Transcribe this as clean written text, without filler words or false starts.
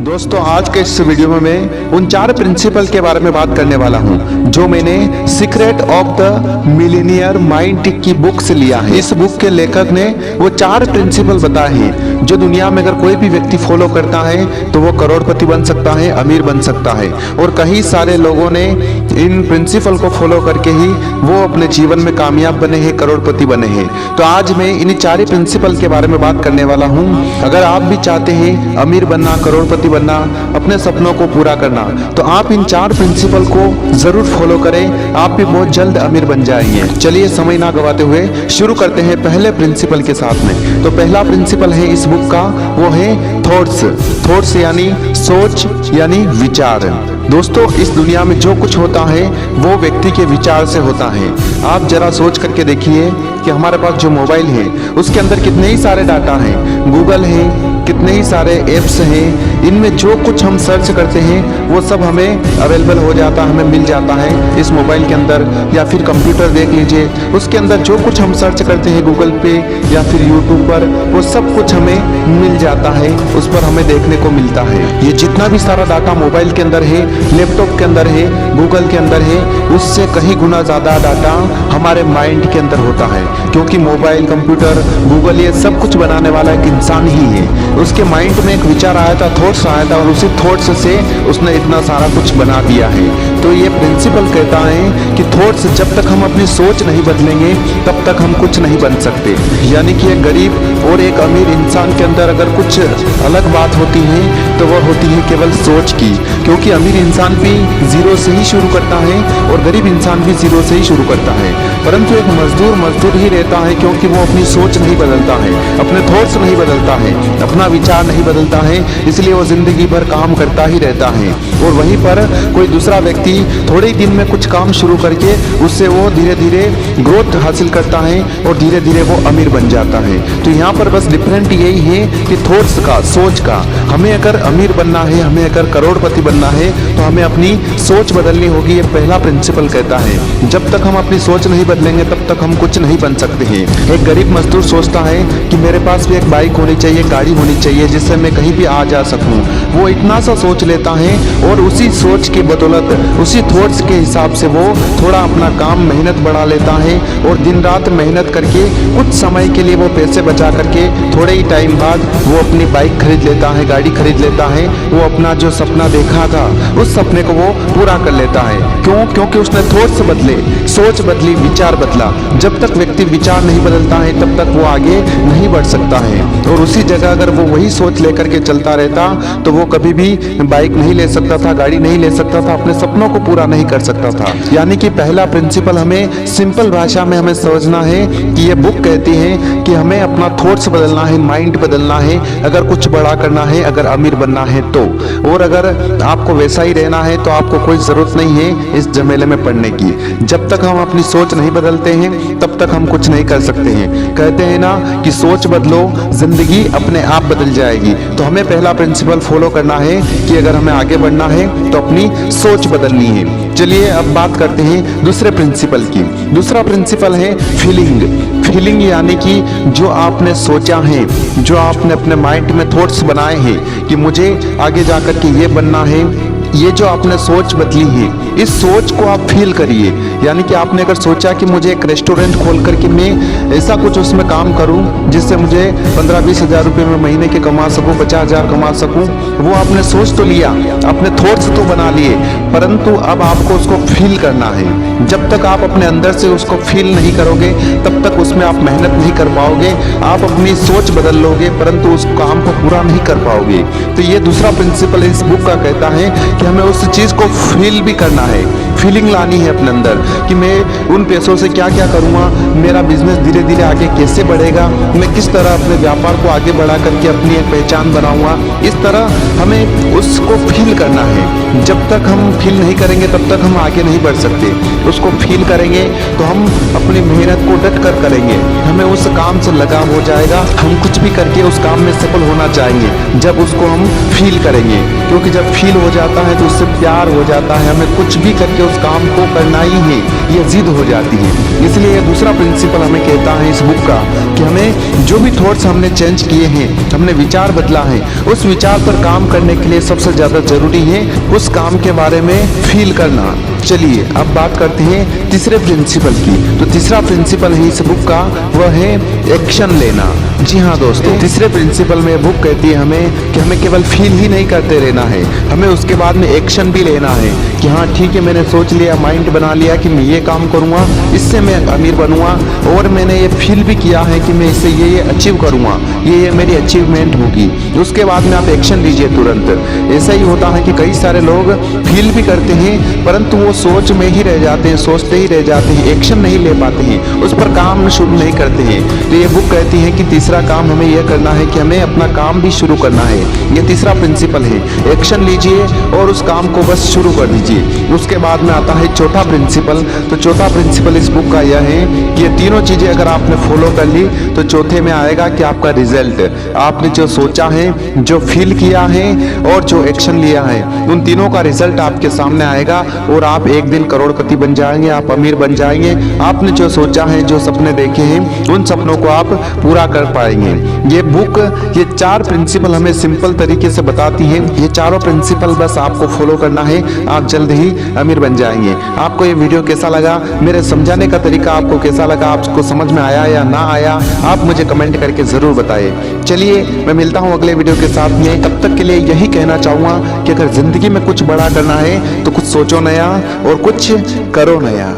दोस्तों आज के इस वीडियो में मैं उन 4 प्रिंसिपल के बारे में बात करने वाला हूं जो मैंने secret of the Millionaire mind की बुक से लिया है। इस बुक के लेखक ने वो 4 प्रिंसिपल बताए हैं जो दुनिया में अगर कोई भी व्यक्ति फॉलो करता है तो वो करोड़पति बन सकता है, अमीर बन सकता है। और कई सारे लोगों ने इन प्रिंसिपल को फॉलो करके ही वो अपने जीवन में कामयाब बने हैं, करोड़पति बने हैं। तो आज मैं इन 4 प्रिंसिपल के बारे में बात करने वाला हूँ। अगर आप भी चाहते हैं अमीर बनना, करोड़पति बनना, अपने सपनों को पूरा करना, तो आप इन 4 प्रिंसिपल को जरूर फॉलो करें। आप भी बहुत जल्द अमीर बन जाएंगे। चलिए समय ना गवाते हुए शुरू करते हैं पहले प्रिंसिपल के साथ में। तो पहला प्रिंसिपल है इस बुक का, वो है थॉट्स यानी सोच यानी विचार। दोस्तों इस दुनिया में जो कुछ होता है वो व्यक्ति के विचार से होता है। आप जरा सोच करके देखिए कि हमारे पास जो मोबाइल है उसके अंदर कितने ही सारे डाटा हैं, गूगल है, कितने ही सारे ऐप्स हैं। इनमें जो कुछ हम सर्च करते हैं वो सब हमें अवेलेबल हो जाता है, हमें मिल जाता है इस मोबाइल के अंदर। या फिर कंप्यूटर देख लीजिए, उसके अंदर जो कुछ हम सर्च करते हैं गूगल पे या फिर यूट्यूब पर, वो सब कुछ हमें मिल जाता है, उस पर हमें देखने को मिलता है। ये जितना भी सारा डाटा मोबाइल के अंदर है, लैपटॉप के अंदर है, गूगल के अंदर है, उससे कहीं गुना ज़्यादा डाटा हमारे माइंड के अंदर होता है। क्योंकि मोबाइल, कंप्यूटर, गूगल ये सब कुछ बनाने वाला एक इंसान ही है। उसके माइंड में एक विचार आया था, थॉट्स आया था, और उसी थॉट्स से उसने इतना सारा कुछ बना दिया है। तो ये प्रिंसिपल कहता है कि थॉट्स, जब तक हम अपनी सोच नहीं बदलेंगे तब तक हम कुछ नहीं बन सकते। यानी कि एक गरीब और एक अमीर इंसान के अंदर अगर कुछ अलग बात होती है तो वह होती है केवल सोच की। क्योंकि अमीर इंसान भी जीरो से ही शुरू करता है और गरीब इंसान भी जीरो से ही शुरू करता है। परंतु एक मजदूर ही रहता है, क्योंकि वो अपनी सोच नहीं बदलता है, अपने थॉट्स नहीं बदलता है, अपना विचार नहीं बदलता है, इसलिए वो जिंदगी भर काम करता ही रहता है। और वहीं पर कोई दूसरा व्यक्ति थोड़े ही दिन में कुछ काम शुरू करके उससे वो धीरे धीरे ग्रोथ हासिल करता है और धीरे धीरे वो अमीर बन जाता है। तो यहाँ पर बस डिफरेंट यही है कि थॉट्स का, सोच का। हमें अगर अमीर बनना है, हमें अगर करोड़पति बनना है तो हमें अपनी सोच बदलनी होगी। ये पहला प्रिंसिपल कहता है। जब तक हम अपनी सोच नहीं बदलेंगे तब तक हम कुछ नहीं बन सकते हैं। एक गरीब मजदूर सोचता है कि मेरे पास भी एक बाइक होनी चाहिए, गाड़ी होनी चाहिए, जिससे मैं कहीं भी आ जा सकूं। वो इतना सा सोच लेता है और उसी सोच की बदौलत, उसी थॉट्स के हिसाब से वो थोड़ा अपना काम, मेहनत बढ़ा लेता है और दिन रात मेहनत करके कुछ समय के लिए वो पैसे बचा करके थोड़े ही टाइम बाद वो अपनी बाइक खरीद लेता है, गाड़ी खरीद लेता है। वो अपना जो सपना देखा था उस सपने को वो पूरा कर लेता है। क्यों? क्योंकि उसने थॉट्स बदले, सोच बदली, विचार बदला। जब तक व्यक्ति विचार नहीं बदलता है तब तक वो आगे नहीं बढ़ सकता है। और उसी जगह अगर वो वही सोच लेकर के चलता रहता तो वो कभी भी बाइक नहीं ले सकता था, गाड़ी नहीं ले सकता था, अपने सपनों को पूरा नहीं कर सकता था। यानी कि पहला प्रिंसिपल हमें सिंपल भाषा में हमें समझना है कि ये बुक कहती है कि हमें अपना थॉट्स बदलना है, माइंड बदलना है, अगर कुछ बड़ा करना है, अगर अमीर बनना है तो। और अगर आपको वैसा ही रहना है तो आपको कोई जरूरत नहीं है इस झमेले में पड़ने की। जब तक हम अपनी सोच नहीं बदलते हैं तब तक हम कुछ नहीं कर सकते हैं। कहते हैं ना कि सोच बदलो, जिंदगी अपने आप बदल जाएगी। तो हमें पहला प्रिंसिपल फॉलो करना है कि अगर हमें आगे बढ़ना है तो अपनी सोच बदलनी है। चलिए अब बात करते हैं दूसरे प्रिंसिपल की। दूसरा प्रिंसिपल है फीलिंग यानी कि जो आपने सोचा है, जो आपने अपने माइंड में थॉट्स बनाए हैं कि मुझे आगे जाकर के ये बनना है, ये जो आपने सोच बदली है, इस सोच को आप फील करिए। यानी कि आपने अगर सोचा कि मुझे एक रेस्टोरेंट खोल करके मैं ऐसा कुछ उसमें काम करूं जिससे मुझे 15-20 हज़ार रुपये में महीने के कमा सकूं, 50 हज़ार कमा सकूं, वो आपने सोच तो लिया, अपने थॉट्स तो बना लिए, परंतु अब आपको उसको फील करना है। जब तक आप अपने अंदर से उसको फील नहीं करोगे तब तक उसमें आप मेहनत नहीं कर पाओगे। आप अपनी सोच बदल लोगे परंतु उस काम को पूरा नहीं कर पाओगे। तो ये दूसरा प्रिंसिपल इस बुक का कहता है कि हमें उस चीज़ को फील भी करना है, फीलिंग लानी है अपने अंदर कि मैं उन पैसों से क्या क्या करूँगा, मेरा बिजनेस धीरे धीरे आगे कैसे बढ़ेगा, मैं किस तरह अपने व्यापार को आगे बढ़ा करके अपनी एक पहचान बनाऊंगा। इस तरह हमें उसको फील करना है। जब तक हम फील नहीं करेंगे तब तक हम आगे नहीं बढ़ सकते। उसको फील करेंगे तो हम अपनी मेहनत को डट कर करेंगे, हमें उस काम से लगाव हो जाएगा, हम कुछ भी करके उस काम में सफल होना चाहेंगे जब उसको हम फील करेंगे। क्योंकि जब फील हो जाता है तो उससे प्यार हो जाता है, हमें कुछ भी करके उस काम को करना ही है, ये जिद हो जाती है। इसलिए दूसरा प्रिंसिपल हमें कहता है इस बुक का कि हमें जो भी थॉट्स हमने चेंज किए हैं, हमने विचार बदला है, उस विचार पर काम करने के लिए सबसे ज्यादा जरूरी है उस काम के बारे में फील करना। चलिए अब बात करते हैं तीसरे प्रिंसिपल की। तो तीसरा प्रिंसिपल है इस बुक का, वह है एक्शन लेना। जी हाँ दोस्तों, तीसरे प्रिंसिपल में बुक कहती है हमें कि हमें केवल फील ही नहीं करते रहना है, हमें उसके बाद में एक्शन भी लेना है कि हाँ ठीक है, मैंने सोच लिया, माइंड बना लिया कि मैं ये काम करूँगा, इससे मैं अमीर बनूंगा, और मैंने ये फील भी किया है कि मैं इससे ये अचीव करूँगा, ये मेरी अचीवमेंट होगी। उसके बाद में आप एक्शन लीजिए तुरंत। ऐसा ही होता है कि कई सारे लोग फील भी करते हैं परंतु वो सोच में ही रह जाते हैं, सोचते ही रह जाते हैं, एक्शन नहीं ले पाते हैं, उस पर काम शुरू नहीं करते हैं। तो ये बुक कहती है कि तीसरा काम हमें यह करना है कि हमें अपना काम भी शुरू करना है। ये तीसरा प्रिंसिपल है, एक्शन लीजिए और उस काम को बस शुरू कर दीजिए। उसके बाद में आता है चौथा प्रिंसिपल। तो चौथा प्रिंसिपल इस बुक का यह है कि ये तीनों चीजें अगर आपने फॉलो कर ली तो चौथे में आएगा कि आपका रिजल्ट, आपने जो सोचा है, जो फील किया है और जो एक्शन लिया है, उन तीनों का रिजल्ट आपके सामने आएगा और आप एक दिन करोड़पति बन जाएंगे, आप अमीर बन जाएंगे। आपने जो सोचा है, जो सपने देखे हैं, उन सपनों को आप पूरा कर पाएंगे। ये बुक ये 4 प्रिंसिपल हमें सिंपल तरीके से बताती है। ये चारों प्रिंसिपल बस आपको फॉलो करना है, आप जल्द ही अमीर बन जाएंगे। आपको ये वीडियो कैसा लगा, मेरे समझाने का तरीका आपको कैसा लगा, आपको समझ में आया या ना आया, आप मुझे कमेंट करके जरूर बताइए। चलिए मैं मिलता हूँ अगले वीडियो के साथ में। तब तक के लिए यही कहना चाहूँगा कि अगर जिंदगी में कुछ बड़ा करना है तो कुछ सोचो नया और कुछ करो नया।